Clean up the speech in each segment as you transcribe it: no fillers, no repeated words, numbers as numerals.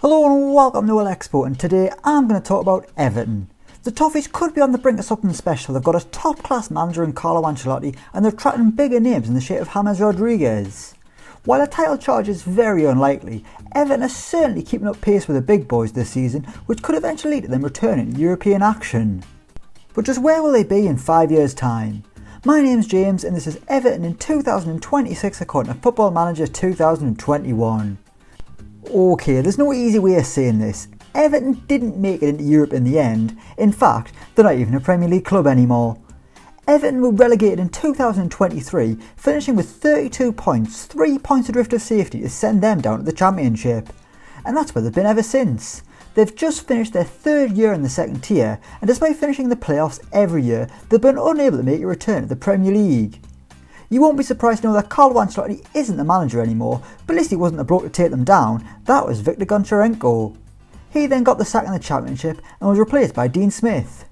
Hello and welcome to Elecspo, and today I'm going to talk about Everton. The Toffees could be on the brink of something special. They've got a top class manager in Carlo Ancelotti and they're attracting bigger names in the shape of James Rodriguez. While a title charge is very unlikely, Everton are certainly keeping up pace with the big boys this season, which could eventually lead to them returning to European action. But just where will they be in 5 years' time? My name's James and this is Everton in 2026 according to Football Manager 2021. Okay, there's no easy way of saying this. Everton didn't make it into Europe in the end. In fact, they're not even a Premier League club anymore. Everton were relegated in 2023, finishing with 32 points, 3 points adrift of safety to send them down to the Championship. And that's where they've been ever since. They've just finished their third year in the second tier, and despite finishing the playoffs every year, they've been unable to make a return to the Premier League. You won't be surprised to know that Carlo Ancelotti isn't the manager anymore, but at least he wasn't the bloke to take them down. That was Viktor Goncharenko. He then got the sack in the Championship and was replaced by Dean Smith.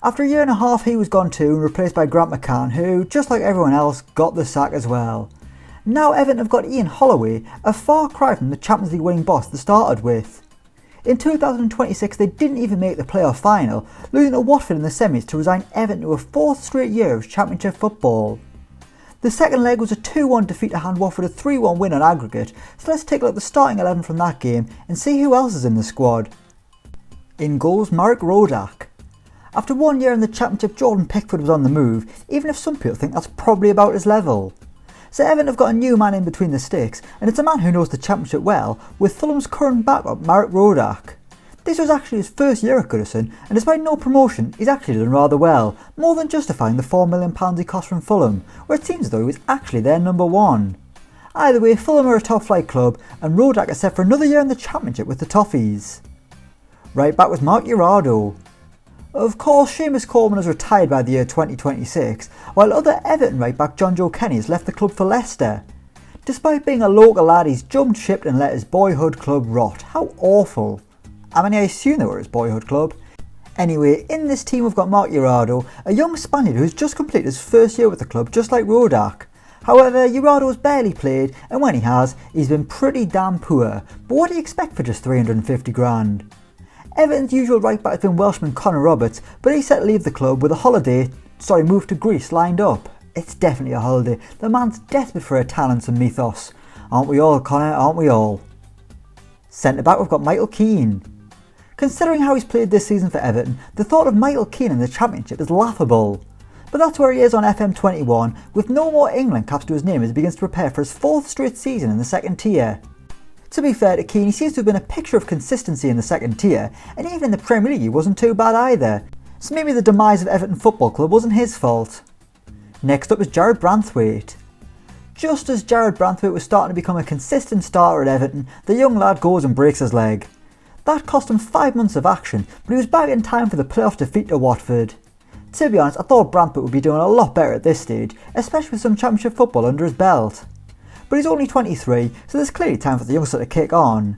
After a year and a half he was gone too and replaced by Grant McCann, who, just like everyone else, got the sack as well. Now Everton have got Ian Holloway, a far cry from the Champions League winning boss they started with. In 2026 they didn't even make the playoff final, losing to Watford in the semis to resign Everton to a fourth straight year of Championship football. The second leg was a 2-1 defeat to hand Watford, a 3-1 win on aggregate, so let's take a look at the starting 11 from that game and see who else is in the squad. In goals, Marek Rodak. After 1 year in the Championship, Jordan Pickford was on the move, even if some people think that's probably about his level. So Everton have got a new man in between the sticks, and it's a man who knows the Championship well, with Fulham's current backup Marek Rodak. This was actually his first year at Goodison, and despite no promotion, he's actually done rather well, more than justifying the £4 million he cost from Fulham, where it seems as though he was actually their number one. Either way, Fulham are a top flight club, and Rodak is set for another year in the Championship with the Toffees. Right back was Mark Jurado. Of course, Seamus Coleman has retired by the year 2026, while other Everton right back John Joe Kenny has left the club for Leicester. Despite being a local lad, he's jumped ship and let his boyhood club rot. How awful. I mean, I assume they were his boyhood club. Anyway, in this team we've got Mark Jurado, a young Spaniard who's just completed his first year with the club, just like Rodak. However, Jurado has barely played, and when he has, he's been pretty damn poor. But what do you expect for just 350 grand? Everton's usual right back has been Welshman Connor Roberts, but he's set to leave the club with a move to Greece lined up. It's definitely a holiday. The man's desperate for a talent and mythos. Aren't we all, Connor? Aren't we all? Centre back we've got Michael Keane. Considering how he's played this season for Everton, the thought of Michael Keane in the Championship is laughable. But that's where he is on FM21, with no more England caps to his name as he begins to prepare for his fourth straight season in the second tier. To be fair to Keane, he seems to have been a picture of consistency in the second tier, and even in the Premier League he wasn't too bad either. So maybe the demise of Everton Football Club wasn't his fault. Next up is Jarrad Branthwaite. Just as Jarrad Branthwaite was starting to become a consistent starter at Everton, the young lad goes and breaks his leg. That cost him 5 months of action, but he was back in time for the playoff defeat to Watford. To be honest, I thought Branthwaite would be doing a lot better at this stage, especially with some Championship football under his belt. But he's only 23, so there's clearly time for the youngster to kick on.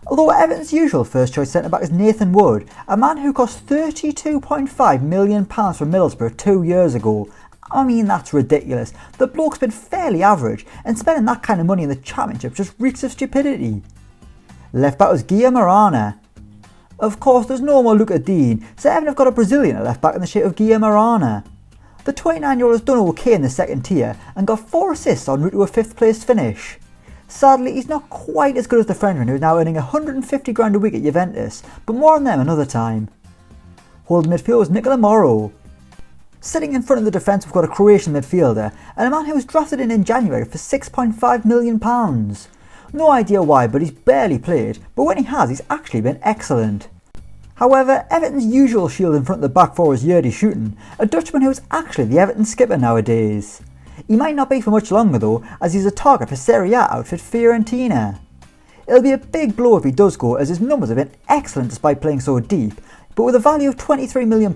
Although Everton's usual first choice centre-back is Nathan Wood, a man who cost £32.5 million for Middlesbrough 2 years ago. I mean, that's ridiculous. The bloke's been fairly average, and spending that kind of money in the Championship just reeks of stupidity. Left back was Guilherme Arana. Of course, there's no more Luca Dean, so Everton have got a Brazilian at left back in the shape of Guilherme Arana. The 29-year-old has done okay in the second tier and got 4 assists en route to a 5th place finish. Sadly, he's not quite as good as the Frenchman who is now earning 150 grand a week at Juventus, but more on them another time. Holding midfield was Nicola Morrow. Sitting in front of the defence we've got a Croatian midfielder and a man who was drafted in January for £6.5 million. No idea why, but he's barely played, but when he has, he's actually been excellent. However, Everton's usual shield in front of the back four is Yuri Shooten, a Dutchman who is actually the Everton skipper nowadays. He might not be for much longer though, as he's a target for Serie A outfit Fiorentina. It'll be a big blow if he does go, as his numbers have been excellent despite playing so deep, but with a value of £23 million,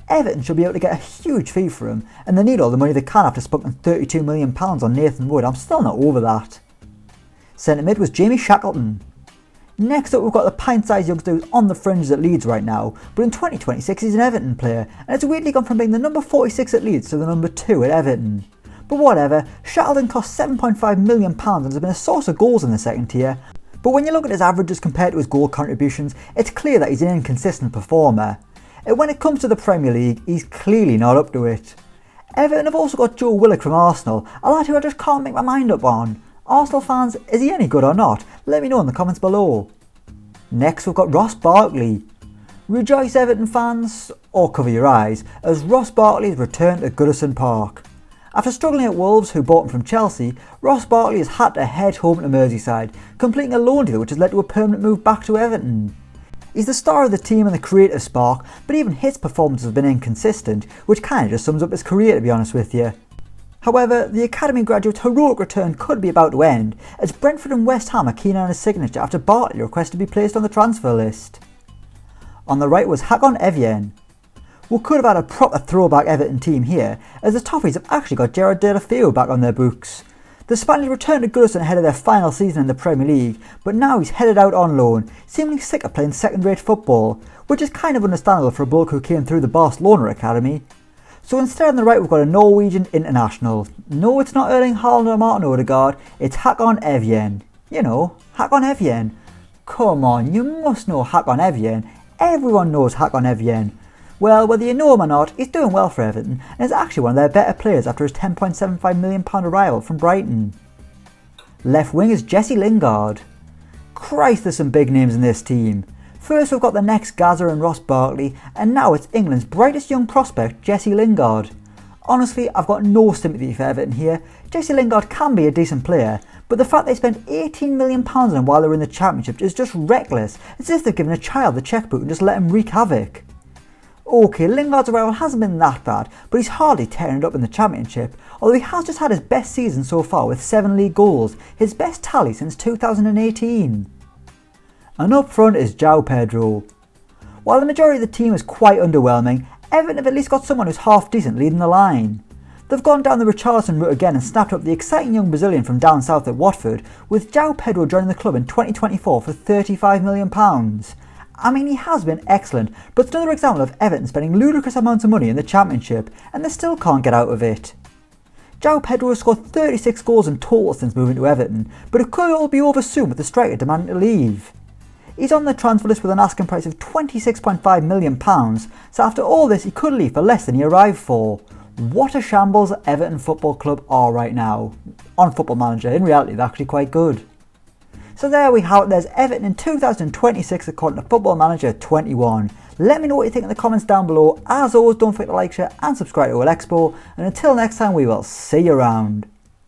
Everton should be able to get a huge fee for him, and they need all the money they can after spunking £32 million on Nathan Wood. I'm still not over that. Centre mid was Jamie Shackleton. Next up we've got the pint-sized youngster who's on the fringes at Leeds right now, but in 2026 he's an Everton player, and it's weirdly gone from being the number 46 at Leeds to the number 2 at Everton. But whatever, Shackleton cost £7.5 million and has been a source of goals in the second tier, But when you look at his averages compared to his goal contributions, it's clear that he's an inconsistent performer. And when it comes to the Premier League, he's clearly not up to it. Everton have also got Joe Willock from Arsenal, a lad who I just can't make my mind up on. Arsenal fans, is he any good or not? Let me know in the comments below. Next we've got Ross Barkley. Rejoice Everton fans, or cover your eyes, as Ross Barkley has returned to Goodison Park. After struggling at Wolves, who bought him from Chelsea, Ross Barkley has had to head home to Merseyside, completing a loan deal which has led to a permanent move back to Everton. He's the star of the team and the creative spark, but even his performance has been inconsistent, which kind of just sums up his career, to be honest with you. However, the academy graduate's heroic return could be about to end, as Brentford and West Ham are keen on his signature after Barkley requested to be placed on the transfer list. On the right was Hakan Evjen. We could have had a proper throwback Everton team here, as the Toffees have actually got Gerard Deulofeu back on their books. The Spaniard returned to Goodison ahead of their final season in the Premier League, but now he's headed out on loan, seemingly sick of playing second-rate football, which is kind of understandable for a bloke who came through the Barcelona academy. So instead on the right we've got a Norwegian international. No, it's not Erling Haaland or Martin Odegaard, it's Hakan Evjen. You know, Hakan Evjen. Come on, you must know Hakan Evjen. Everyone knows Hakan Evjen. Well, whether you know him or not, he's doing well for Everton and is actually one of their better players after his £10.75 million arrival from Brighton. Left wing is Jesse Lingard. Christ, there's some big names in this team. First we've got the next Gaza and Ross Barkley, and now it's England's brightest young prospect, Jesse Lingard. Honestly, I've got no sympathy for Everton here. Jesse Lingard can be a decent player, but the fact they spent £18 million on him while they were in the Championship is just reckless. It's as if they've given a child the chequebook and just let him wreak havoc. Okay, Lingard's arrival hasn't been that bad, but he's hardly tearing it up in the Championship, although he has just had his best season so far with 7 league goals, his best tally since 2018. And up front is João Pedro. While the majority of the team is quite underwhelming, Everton have at least got someone who's half decent leading the line. They've gone down the Richarlison route again and snapped up the exciting young Brazilian from down south at Watford, with João Pedro joining the club in 2024 for £35 million. I mean, he has been excellent, but it's another example of Everton spending ludicrous amounts of money in the Championship, and they still can't get out of it. João Pedro has scored 36 goals in total since moving to Everton, but it could all be over soon with the striker demanding to leave. He's on the transfer list with an asking price of £26.5 million, so after all this he could leave for less than he arrived for. What a shambles Everton Football Club are right now. On Football Manager, in reality they're actually quite good. So there we have it, there's Everton in 2026 according to Football Manager 21. Let me know what you think in the comments down below. As always, don't forget to like, share and subscribe to Elecspo, and until next time we will see you around.